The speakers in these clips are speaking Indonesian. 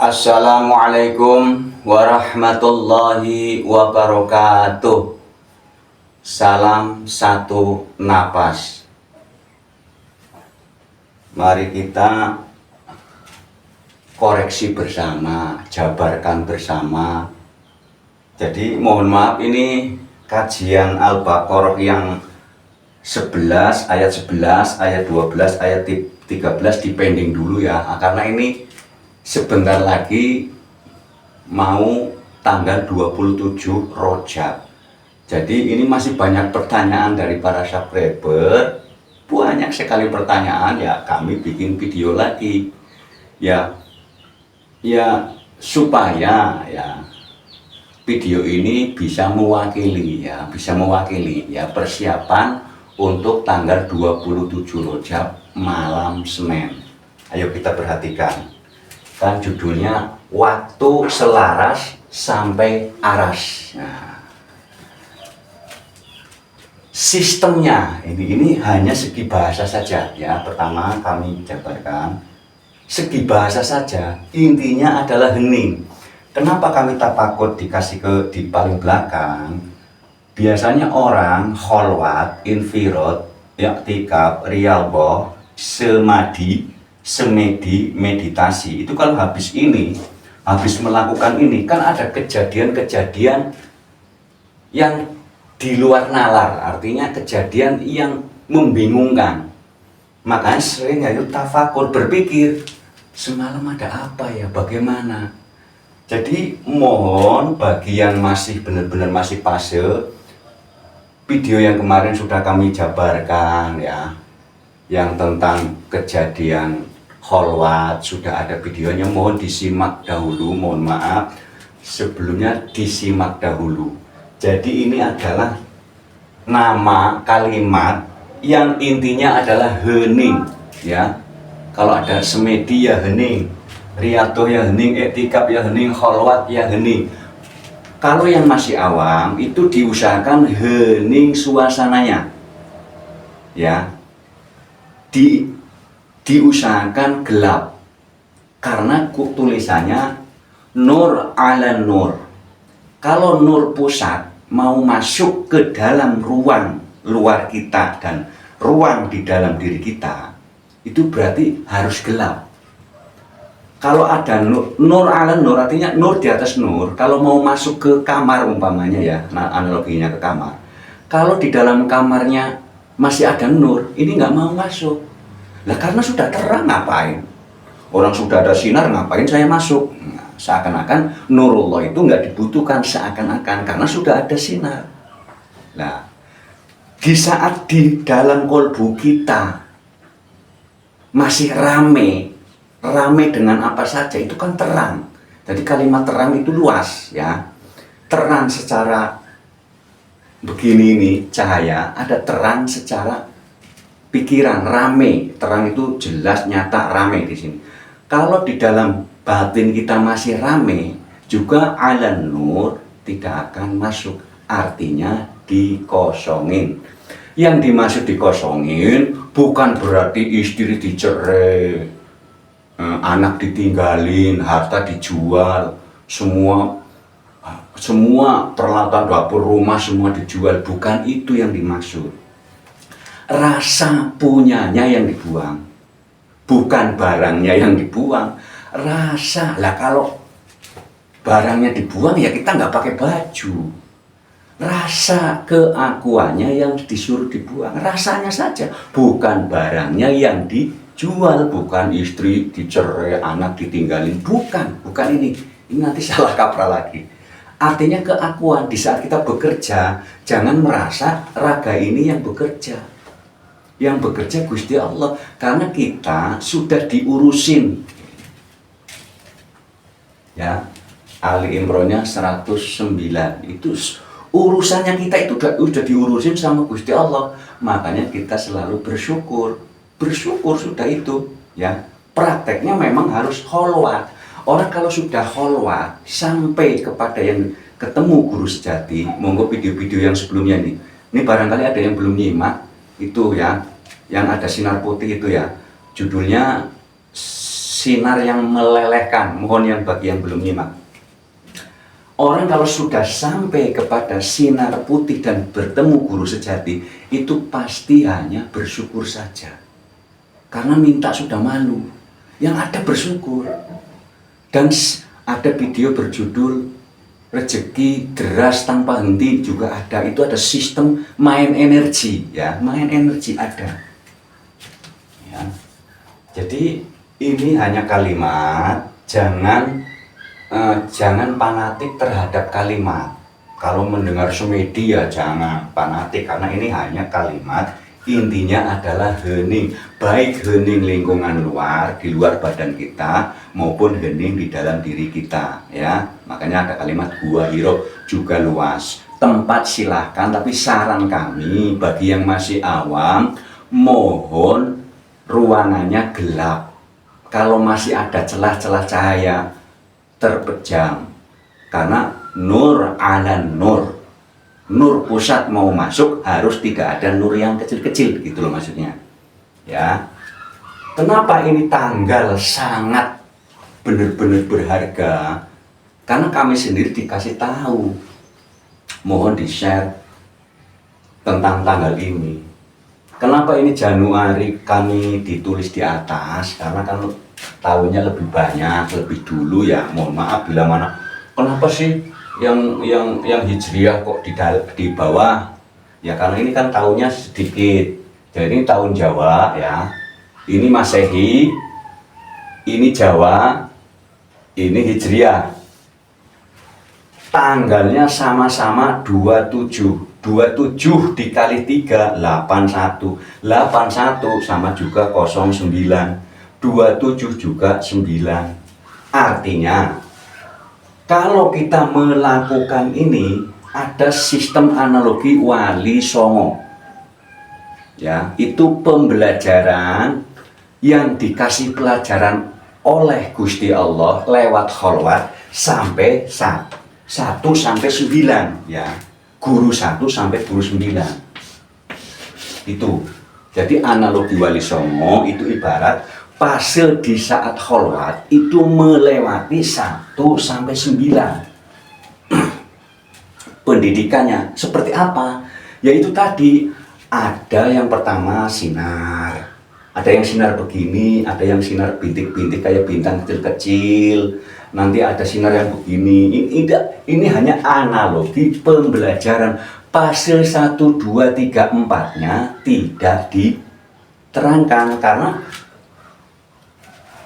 Assalamualaikum warahmatullahi wabarakatuh. Salam satu napas. Mari kita koreksi bersama, jabarkan bersama. Jadi mohon maaf, ini kajian Al-Baqarah yang 11, ayat 11, ayat 12, ayat 13 dipending dulu ya. Karena ini sebentar lagi mau tanggal 27 Rajab. Jadi ini masih banyak pertanyaan dari para subscriber. Banyak sekali pertanyaan, ya kami bikin video lagi. Ya supaya ya video ini bisa mewakili persiapan untuk tanggal 27 Rajab malam Senin. Ayo kita perhatikan. Kan judulnya waktu selaras sampai aras. Nah, sistemnya ini hanya segi bahasa saja ya. Pertama kami jabarkan segi bahasa saja. Intinya adalah hening. Kenapa kami tafakkur dikasih di paling belakang? Biasanya orang kholwat, infirot, i'tikaf, riyadhah, semedi, meditasi. Itu kalau habis melakukan ini, kan ada kejadian-kejadian yang di luar nalar, artinya kejadian yang membingungkan. Makanya sering ayo tafakkur, berpikir, semalam ada apa ya, bagaimana? Jadi mohon bagi yang masih benar-benar masih fase, video yang kemarin sudah kami jabarkan ya, yang tentang kejadian kholwat sudah ada videonya, mohon disimak dahulu. Mohon maaf sebelumnya disimak dahulu. Jadi ini adalah nama kalimat yang intinya adalah hening ya. Kalau ada semedi ya hening, riyadhah ya hening, i'tikaf ya hening, kholwat ya hening. Kalau yang masih awam itu diusahakan hening suasananya ya, diusahakan gelap, karena tulisannya nur ala nur. Kalau nur pusat mau masuk ke dalam ruang luar kita dan ruang di dalam diri kita, itu berarti harus gelap. Kalau ada nur ala nur, artinya nur di atas nur. Kalau mau masuk ke kamar umpamanya ya, nah analoginya ke kamar. Kalau di dalam kamarnya masih ada nur, ini nggak mau masuk. Lah karena sudah terang ngapain? Orang sudah ada sinar, ngapain saya masuk? Nah, seakan-akan nurullah itu nggak dibutuhkan, seakan-akan karena sudah ada sinar. Nah, di saat di dalam kolbu kita masih rame dengan apa saja, itu kan terang. Jadi kalimat terang itu luas ya. Terang secara begini ini cahaya, ada terang secara pikiran, rame. Terang itu jelas, nyata, rame di sini. Kalau di dalam batin kita masih rame, juga ala nur tidak akan masuk. Artinya dikosongin. Yang dimaksud dikosongin bukan berarti istri dicerai, anak ditinggalin, harta dijual, semua peralatan dapur rumah semua dijual. Bukan itu yang dimaksud. Rasa punyanya yang dibuang, bukan barangnya yang dibuang. Rasa lah, kalau barangnya dibuang ya kita nggak pakai baju. Rasa keakuannya yang disuruh dibuang, rasanya saja, bukan barangnya yang dijual, bukan istri dicerai, anak ditinggalin, bukan ini nanti salah kaprah lagi. Artinya keakuan di saat kita bekerja, jangan merasa raga ini yang bekerja. Yang bekerja Gusti Allah, karena kita sudah diurusin ya. Ali Imronnya 109 itu urusannya kita itu udah diurusin sama Gusti Allah. Makanya kita selalu bersyukur sudah itu ya. Prakteknya memang harus kholwat. Orang kalau sudah kholwat sampai kepada yang ketemu guru sejati, monggo video-video yang sebelumnya ini barangkali ada yang belum nyimak itu ya, yang ada sinar putih itu ya, judulnya sinar yang melelehkan. Mohon yang bagi yang belum nyimak. Orang kalau sudah sampai kepada sinar putih dan bertemu guru sejati, itu pasti hanya bersyukur saja. Karena minta sudah malu. Yang ada bersyukur. Dan ada video berjudul rezeki deras tanpa henti juga ada. Itu ada sistem main energi, ya, main energi ada. Ya. Jadi ini hanya kalimat, jangan fanatik terhadap kalimat. Kalau mendengar semedi ya jangan fanatik, karena ini hanya kalimat. Intinya adalah hening, baik hening lingkungan luar, di luar badan kita, maupun hening di dalam diri kita, ya. Makanya ada kalimat gua hiro juga luas. Tempat silahkan, tapi saran kami bagi yang masih awam, mohon ruangannya gelap. Kalau masih ada celah-celah cahaya, terpejam. Karena nur ala nur. Nur pusat mau masuk harus tidak ada nur yang kecil-kecil, gitu loh maksudnya. Ya. Kenapa ini tanggal sangat benar-benar berharga? Karena kami sendiri dikasih tahu. Mohon di-share tentang tanggal ini. Kenapa ini Januari kami ditulis di atas? Karena kan tahunnya lebih banyak, lebih dulu ya. Mohon maaf bila mana. Kenapa sih yang hijriah kok di bawah? Ya karena ini kan tahunnya sedikit. Jadi ini tahun Jawa ya. Ini Masehi, ini Jawa, ini hijriah. Tanggalnya sama-sama 27. 27 dikali 3 81. 81 sama juga 09. 27 juga 9. Artinya kalau kita melakukan ini, ada sistem analogi wali songo. Ya, itu pembelajaran yang dikasih pelajaran oleh Gusti Allah lewat kholwat sampai 1 sampai 9, ya. Guru 1 sampai guru 9. Itu. Jadi analogi wali songo itu ibarat fase di saat kholwat itu melewati 1 sampai 9. Pendidikannya seperti apa? Yaitu tadi ada yang pertama sinar. Ada yang sinar begini, ada yang sinar bintik-bintik kayak bintang kecil-kecil. Nanti ada sinar yang begini. Ini hanya analogi pembelajaran. Fase 1, 2, 3, 4-nya tidak diterangkan karena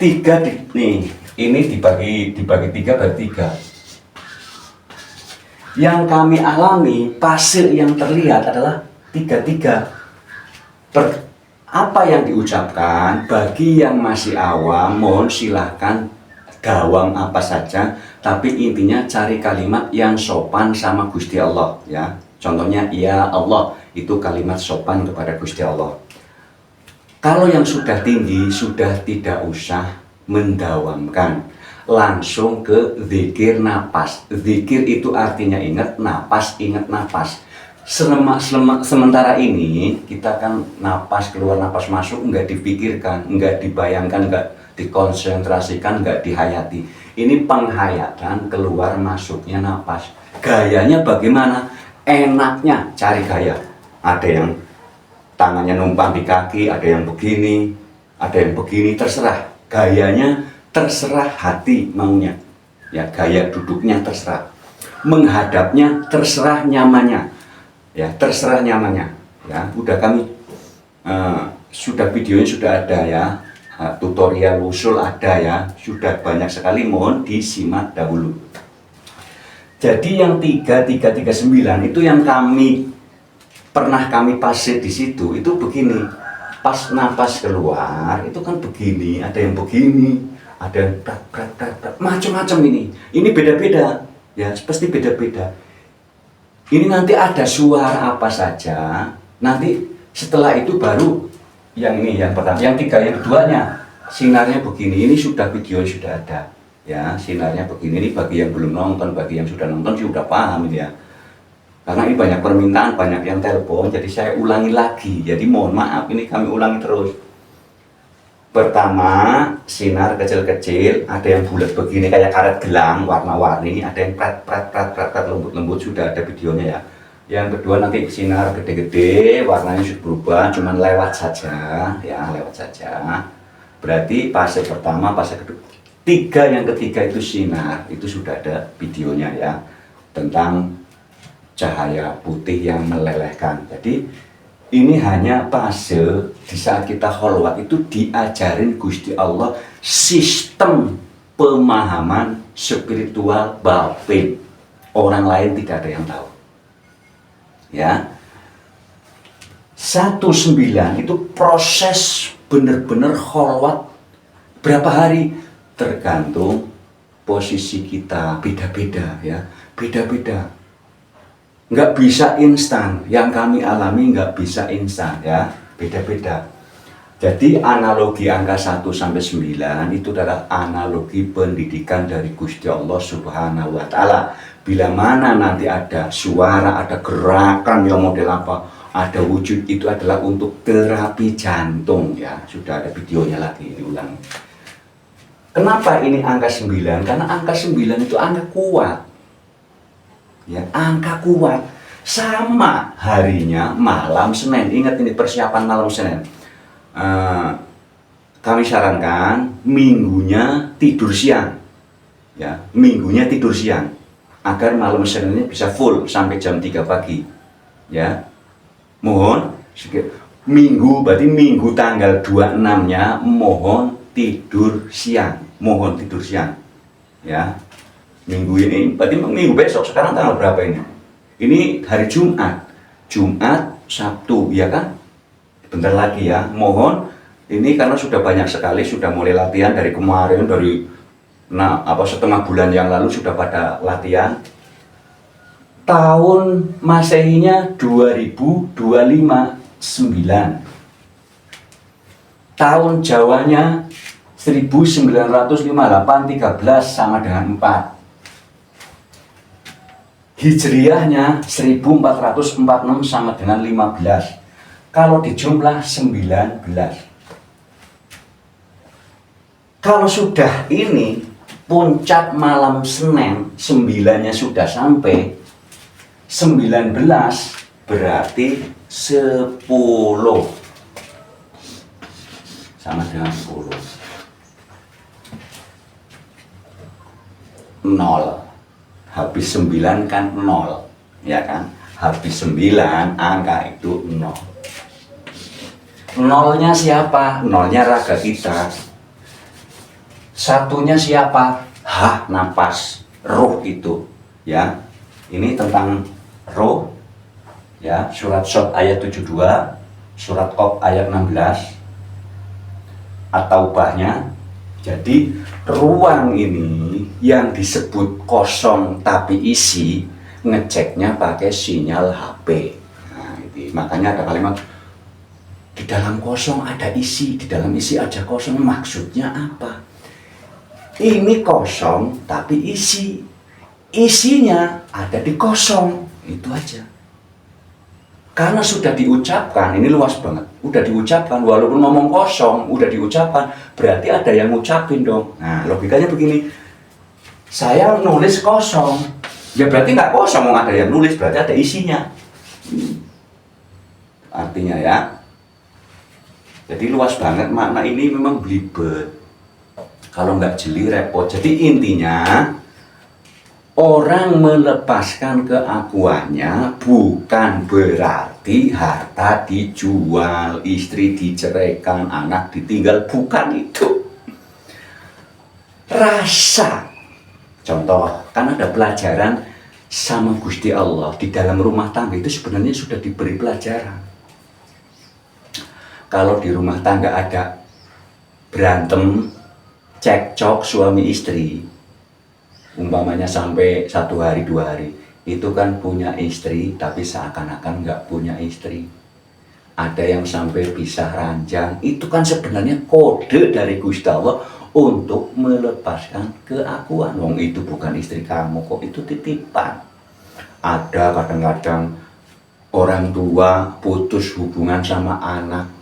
3 ini dibagi 3 berarti 3. Yang kami alami fase yang terlihat adalah 3. Apa yang diucapkan bagi yang masih awam, mohon silahkan gawang apa saja, tapi intinya cari kalimat yang sopan sama Gusti Allah, ya. Contohnya ya Allah, itu kalimat sopan kepada Gusti Allah. Kalau yang sudah tinggi, sudah tidak usah mendawamkan. Langsung ke zikir napas. Zikir itu artinya ingat napas, ingat napas. Sementara ini, kita kan napas keluar, napas masuk, nggak dipikirkan, nggak dibayangkan, nggak dikonsentrasikan, nggak dihayati. Ini penghayatan keluar masuknya napas. Gayanya bagaimana? Enaknya cari gaya. Ada yang tangannya numpang di kaki, ada yang begini, terserah. Gayanya terserah hati maunya. Ya, gaya duduknya terserah. Menghadapnya terserah nyamannya. Ya, terserah nyamannya. Ya, udah kami sudah videonya sudah ada ya. Tutorial usul ada ya. Sudah banyak sekali, mohon disimak dahulu. Jadi yang 339 itu yang pernah kami fase di situ itu begini. Pas napas keluar itu kan begini, ada yang begini, ada yang macam-macam ini. Ini beda-beda, ya pasti beda-beda. Ini nanti ada suara apa saja. Nanti setelah itu baru yang ini yang pertama, yang 3, yang keduanya sinarnya begini. Ini sudah video sudah ada. Ya, sinarnya begini. Ini bagi yang belum nonton, bagi yang sudah nonton sudah paham ini ya. Karena ini banyak permintaan, banyak yang telepon, jadi saya ulangi lagi. Jadi mohon maaf, ini kami ulangi terus. Pertama, sinar kecil-kecil, ada yang bulat begini kayak karet gelang, warna-warni, ada yang pret, lembut-lembut, sudah ada videonya ya. Yang kedua nanti sinar gede-gede, warnanya sudah berubah, cuman lewat saja, ya lewat saja. Berarti fase pertama, fase kedua, yang ketiga itu sinar, itu sudah ada videonya ya, tentang cahaya putih yang melelehkan. Jadi ini hanya fase di saat kita kholwat itu diajarin Gusti Allah sistem pemahaman spiritual batin. Orang lain tidak ada yang tahu. Ya. 19 itu proses benar-benar kholwat berapa hari tergantung posisi kita, beda-beda ya, beda-beda. Nggak bisa instan, yang kami alami nggak bisa instan ya, beda-beda. Jadi analogi angka 1 sampai 9 itu adalah analogi pendidikan dari Gusti Allah Subhanahu wa Ta'ala. Bila mana nanti ada suara, ada gerakan yang model apa, ada wujud, itu adalah untuk terapi jantung ya. Sudah ada videonya lagi, diulang. Kenapa ini angka 9? Karena angka 9 itu angka kuat. Ya, angka kuat. Sama harinya malam Senin. Ingat ini persiapan malam Senin. Kami sarankan minggunya tidur siang. Ya, minggunya tidur siang agar malam Seninnya bisa full sampai jam 3 pagi. Ya. Mohon minggu, berarti minggu tanggal 26-nya mohon tidur siang. Mohon tidur siang. Ya. Minggu ini, berarti minggu besok, sekarang tanggal berapa ini? Ini hari Jumat, Sabtu, ya kan? Bentar lagi ya, mohon, ini karena sudah banyak sekali, sudah mulai latihan dari kemarin, setengah bulan yang lalu sudah pada latihan. Tahun Masehinya 2025, 9. Tahun Jawanya 1958, 13 sama dengan 4. Hijriyahnya 1446 sama dengan 15. Kalau dijumlah 19. Kalau sudah ini puncak malam Senin 9-nya sudah sampai 19, berarti 10 sama dengan 10. 0. Habis 9 kan 0, ya kan? Habis 9 angka itu 0. Nolnya siapa? Nolnya raga kita. Satunya siapa? Napas, ruh itu. Ya, ini tentang ruh. Ya, surat Shot ayat 72, surat Qaf ayat 16. At-Taubahnya. Jadi ruang ini yang disebut kosong tapi isi, ngeceknya pakai sinyal HP. Nah, itu makanya ada kalimat di dalam kosong ada isi, di dalam isi ada kosong. Maksudnya apa? Ini kosong tapi isi, isinya ada di kosong, itu aja. Karena sudah diucapkan, ini luas banget, udah diucapkan, walaupun ngomong kosong, udah diucapkan, berarti ada yang ngucapin dong. Nah, logikanya begini, saya nulis kosong, ya berarti nggak kosong, ada yang nulis, berarti ada isinya. Artinya ya, jadi luas banget, makna ini memang belibet. Kalau nggak jeli repot. Jadi intinya, orang melepaskan keakuannya bukan berarti harta dijual, istri diceraikan, anak ditinggal, bukan itu. Rasa. Contoh, kan ada pelajaran sama Gusti Allah di dalam rumah tangga itu sebenarnya sudah diberi pelajaran. Kalau di rumah tangga ada berantem, cekcok suami istri, umpamanya sampai 1 hari 2 hari, itu kan punya istri tapi seakan-akan nggak punya istri. Ada yang sampai pisah ranjang, itu kan sebenarnya kode dari Gusti Allah untuk melepaskan keakuan. Wong itu bukan istri kamu kok, itu titipan. Ada kadang-kadang orang tua putus hubungan sama anak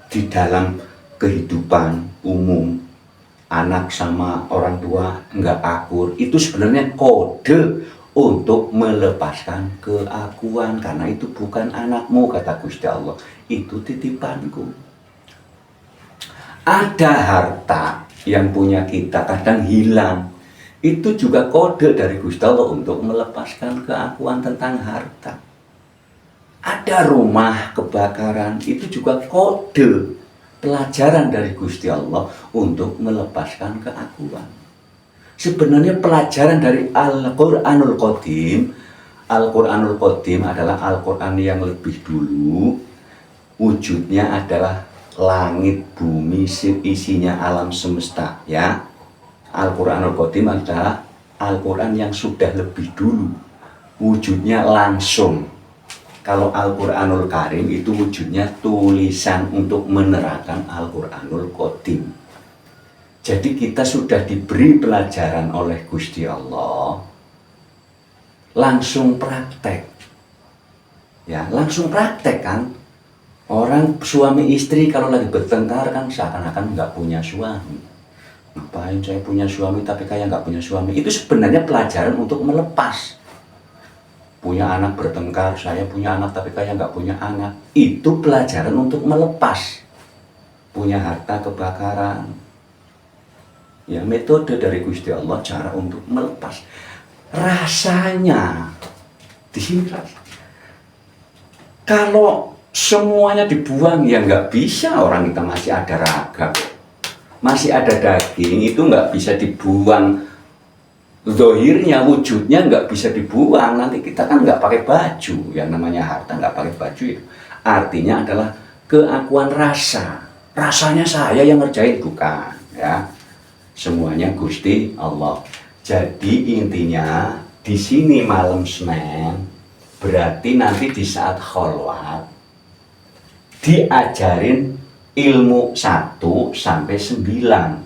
di dalam kehidupan umum, anak sama orang tua nggak akur, itu sebenarnya kode untuk melepaskan keakuan, karena itu bukan anakmu, kata Gusti Allah, itu titipanku. Ada harta yang punya kita kadang hilang, itu juga kode dari Gusti Allah untuk melepaskan keakuan tentang harta. Ada rumah kebakaran, itu juga kode, pelajaran dari Gusti Allah untuk melepaskan keakuan. Sebenarnya pelajaran dari Al-Quranul Qadim. Al-Quranul Qadim adalah Al-Quran yang lebih dulu, wujudnya adalah langit, bumi, isinya alam semesta, ya. Al-Quranul Qadim adalah Al-Quran yang sudah lebih dulu, wujudnya langsung. Kalau Al-Quranul Karim itu wujudnya tulisan untuk menerangkan Al-Quranul Qadim. Jadi kita sudah diberi pelajaran oleh Gusti Allah, langsung praktek. Ya, langsung praktek kan. Orang suami istri kalau lagi bertengkar kan seakan-akan nggak punya suami. Ngapain saya punya suami tapi kayak nggak punya suami? Itu sebenarnya pelajaran untuk melepas. Punya anak bertengkar, saya punya anak tapi kayak nggak punya anak. Itu pelajaran untuk melepas. Punya harta kebakaran. Ya, metode dari Gusti Allah, cara untuk melepas. Rasanya di sini kalau semuanya dibuang ya nggak bisa, orang kita masih ada raga, masih ada daging, itu nggak bisa dibuang. Zohirnya, wujudnya nggak bisa dibuang. Nanti kita kan nggak pakai baju, yang namanya harta nggak pakai baju itu. Artinya adalah keakuan rasa. Rasanya saya yang ngerjain, bukan, ya. Semuanya Gusti Allah. Jadi intinya di sini malam Senin, berarti nanti di saat kholwat diajarin ilmu 1 sampai 9.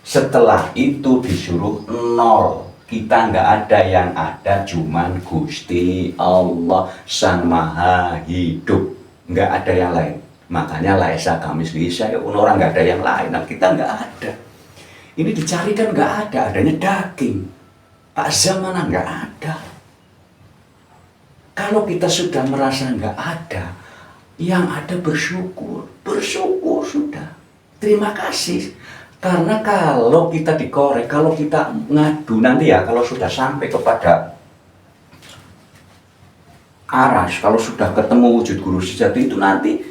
Setelah itu disuruh 0. Kita nggak ada, yang ada cuman Gusti Allah Sang Maha Hidup, nggak ada yang lain. Makanya laisa kamitslihi syai'un, orang nggak ada yang lain. Nah, kita nggak ada. Ini dicari kan nggak ada, adanya daging. Pak Zamana nggak ada. Kalau kita sudah merasa nggak ada, yang ada bersyukur, bersyukur sudah. Terima kasih. Karena kalau kita dikorek, kalau kita ngadu nanti ya, kalau sudah sampai kepada aras, kalau sudah ketemu wujud guru sejati itu nanti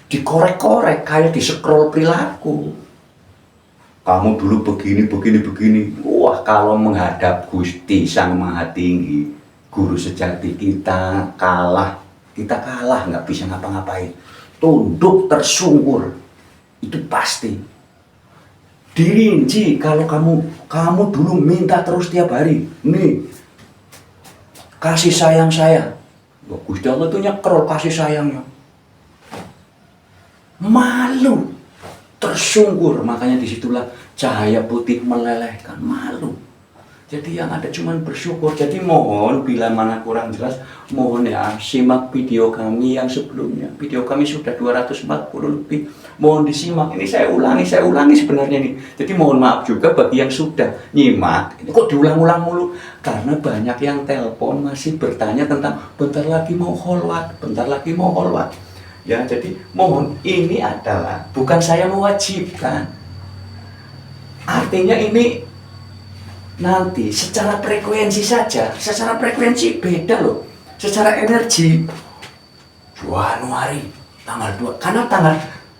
dikorek-korek kayak di scroll perilaku. Kamu dulu begini, begini, begini. Wah, kalau menghadap Gusti Sang Maha Tinggi, guru sejati, kita kalah, nggak bisa ngapa-ngapain. Tunduk tersungkur, itu pasti. Dirinci kalau kamu dulu minta terus tiap hari, nih kasih sayang saya. Gusti Allah itu nyekrol kasih sayangnya. Malu, tersungkur, makanya disitulah cahaya putih melelehkan, malu. Jadi yang ada cuman bersyukur. Jadi mohon bila mana kurang jelas, mohon ya simak video kami yang sebelumnya. Video kami sudah 240 lebih. Mohon disimak. Ini saya ulangi sebenarnya nih. Jadi mohon maaf juga bagi yang sudah nyimak. Ini kok diulang-ulang mulu? Karena banyak yang telepon masih bertanya tentang bentar lagi mau kholwat, bentar lagi mau kholwat. Ya, jadi mohon, ini adalah bukan saya mewajibkan. Artinya ini nanti secara frekuensi saja, secara frekuensi beda loh, secara energi. Januari tanggal 2, karena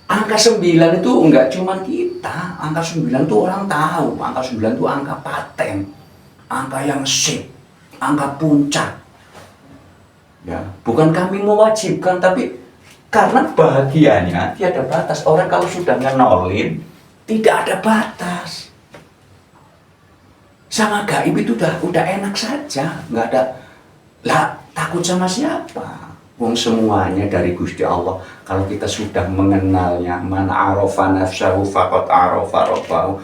angka 9 itu enggak cuma kita, angka 9 itu orang tahu, angka 9 itu angka paten, angka yang sip, angka puncak. Ya, bukan kami mewajibkan, tapi karena bahagianya tiada batas. Orang kalau sudah ngenolin, tidak ada batas. Sama gaib itu udah enak saja, nggak ada lah takut sama siapa. Wong semuanya dari Gusti Allah. Kalau kita sudah mengenalnya, man arafa nafsahu faqad arafa rabbahu.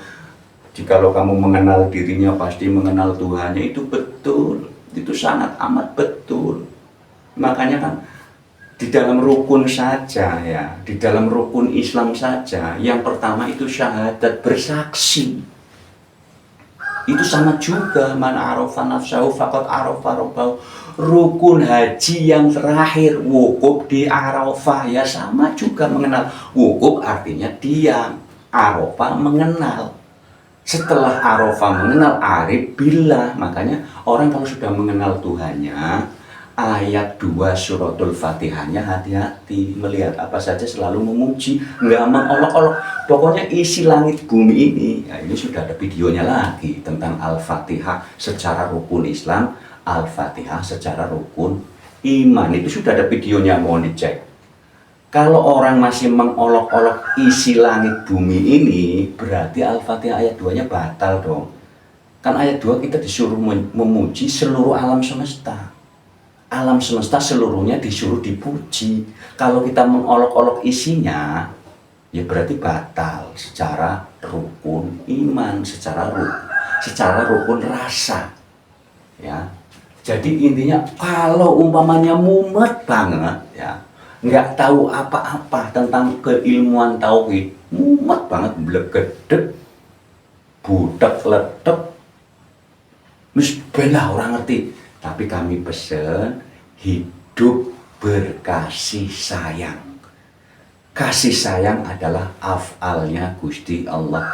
Jikalau kamu mengenal dirinya, pasti mengenal Tuhannya. Itu betul, itu sangat amat betul. Makanya kan di dalam rukun saja ya, di dalam rukun Islam saja, yang pertama itu syahadat, bersaksi. Itu sama juga, man arafa nafsahu faqad arafa rabbahu. Rukun haji yang terakhir, wukuf di Arafah, ya sama juga mengenal. Wukuf artinya diam, Arafah mengenal. Setelah Arafah mengenal, arif billah. Makanya orang kalau sudah mengenal Tuhannya, ayat 2 suratul Fatihahnya hati-hati, melihat apa saja selalu memuji, nggak mengolok-olok. Pokoknya isi langit bumi ini, ya ini sudah ada videonya lagi tentang Al-Fatihah secara rukun Islam, Al-Fatihah secara rukun iman. Itu sudah ada videonya, mohon dicek. Kalau orang masih mengolok-olok isi langit bumi ini, berarti Al-Fatihah ayat 2-nya batal dong. Kan ayat 2 kita disuruh memuji seluruh alam semesta. Alam semesta seluruhnya disuruh dipuji. Kalau kita mengolok-olok isinya, ya berarti batal secara rukun iman, secara rukun rasa. Ya. Jadi intinya kalau umpamanya mumet banget, ya, nggak tahu apa-apa tentang keilmuan tauhid, mumet banget, blegedek, budak ledek, misbela orang ngerti. Tapi kami pesen hidup berkasih sayang. Kasih sayang adalah af'alnya Gusti Allah.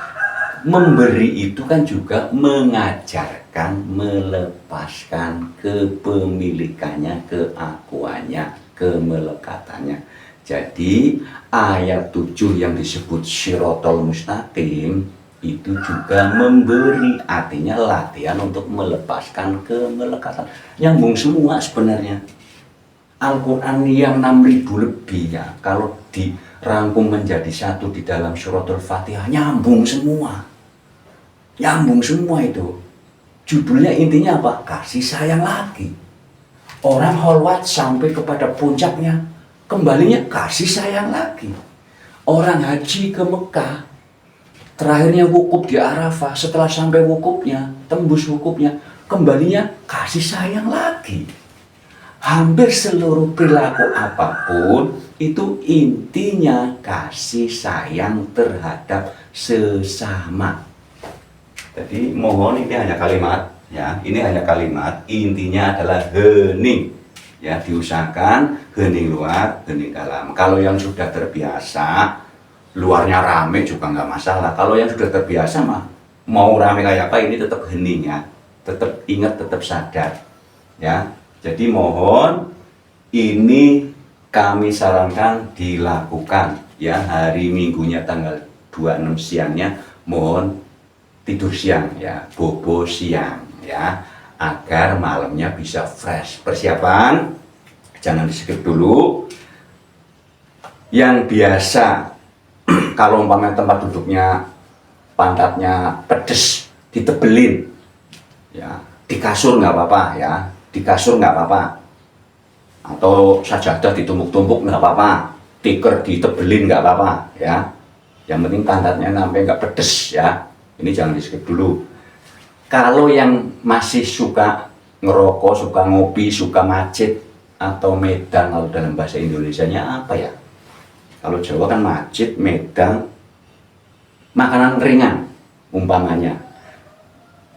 Memberi itu kan juga mengajarkan, melepaskan kepemilikannya, keakuannya, kemelekatannya. Jadi ayat 7 yang disebut Shirotol Mustaqim itu juga memberi, artinya latihan untuk melepaskan kemelekatan. Nyambung semua sebenarnya. Al-Quran yang 6.000 lebih ya, kalau dirangkum menjadi satu di dalam suratul Fatihah, nyambung semua. Nyambung semua itu. Judulnya intinya apa? Kasih sayang lagi. Orang holwat sampai kepada puncaknya, kembalinya kasih sayang lagi. Orang haji ke Mekah, terakhirnya wukuf di Arafah, setelah sampai wukufnya, tembus wukufnya, kembalinya kasih sayang lagi. Hampir seluruh perilaku apapun itu intinya kasih sayang terhadap sesama. Jadi mohon, ini hanya kalimat ya, ini hanya kalimat, intinya adalah hening ya, diusahakan hening luar, hening dalam. Kalau yang sudah terbiasa luarnya rame juga nggak masalah. Kalau yang sudah terbiasa mah mau rame kayak apa, ini tetap hening ya, tetap ingat, tetap sadar ya. Jadi mohon, ini kami sarankan dilakukan ya, hari Minggunya tanggal 26 siangnya mohon tidur siang ya, bobo siang ya, agar malamnya bisa fresh. Persiapan jangan di skip dulu. Yang biasa kalau umpamanya tempat duduknya pantatnya pedes, ditebelin ya, di kasur nggak apa-apa ya, di kasur nggak apa-apa, atau sajadah ditumpuk-tumpuk nggak apa-apa, tikar ditebelin nggak apa-apa ya, yang penting pantatnya sampai nggak pedes ya. Ini jangan di skip dulu. Kalau yang masih suka ngerokok, suka ngopi, suka macet atau medang, kalau dalam bahasa Indonesianya apa ya, kalau Jawa kan macet, medang, makanan ringan umpamanya,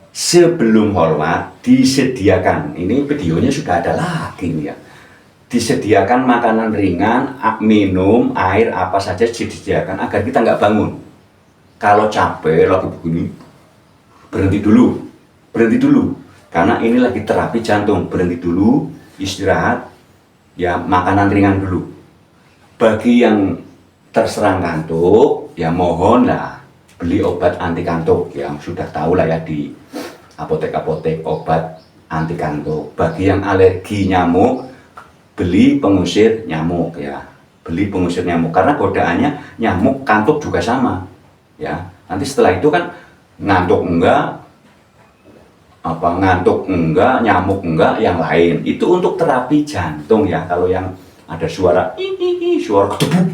sebelum holwat disediakan, ini videonya sudah ada lagi nih ya, disediakan makanan ringan, minum, air, apa saja disediakan agar kita nggak bangun. Kalau capek lagi begini, berhenti dulu, karena ini lagi terapi jantung, berhenti dulu, istirahat, ya makanan ringan dulu. Bagi yang terserang kantuk, ya mohonlah beli obat anti kantuk, yang sudah tahu lah ya di apotek-apotek obat anti kantuk. Bagi yang alergi nyamuk, beli pengusir nyamuk ya, beli pengusir nyamuk, karena godaannya nyamuk, kantuk juga sama ya. Nanti setelah itu kan ngantuk enggak, nyamuk enggak, yang lain itu untuk terapi jantung ya. Kalau yang ada suara suara ketepuk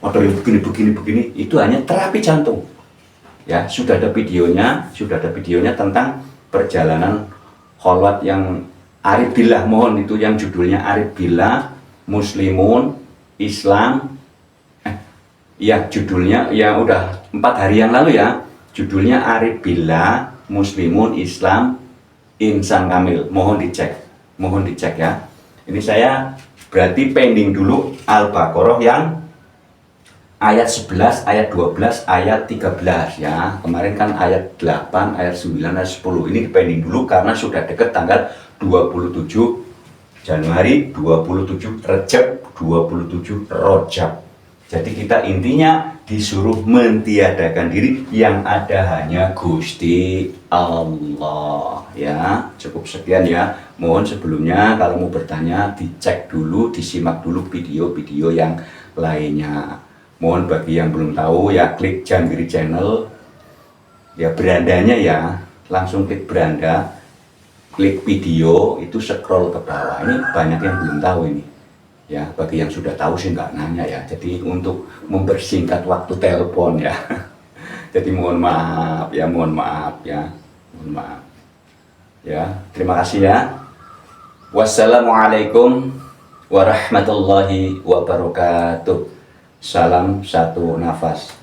atau yang begini itu hanya terapi jantung ya. Sudah ada videonya tentang perjalanan kholwat yang Arif Billah, mohon itu yang judulnya Arif Billah Muslimun Islam. Ya judulnya ya udah 4 hari yang lalu ya. Judulnya Arif Billah Muslimun Islam Insan Kamil. Mohon dicek ya. Ini saya berarti pending dulu Al-Baqarah yang ayat 11, ayat 12, ayat 13 ya. Kemarin kan ayat 8, ayat 9, ayat 10. Ini pending dulu karena sudah dekat tanggal 27 Januari, 27 Rejab, 27 Rojab. Jadi kita intinya disuruh mentiadakan diri, yang ada hanya Gusti Allah ya. Cukup sekian ya. Mohon sebelumnya kalau mau bertanya dicek dulu, disimak dulu video-video yang lainnya. Mohon bagi yang belum tahu ya, klik Jambiri Channel ya, berandanya ya, langsung klik beranda, klik video itu, scroll ke bawah. Ini banyak yang belum tahu ini ya. Bagi yang sudah tahu sih nggak nanya ya, jadi untuk mempersingkat waktu telepon ya. Jadi mohon maaf ya, mohon maaf ya. Terima kasih ya. Wassalamualaikum warahmatullahi wabarakatuh. Salam satu nafas.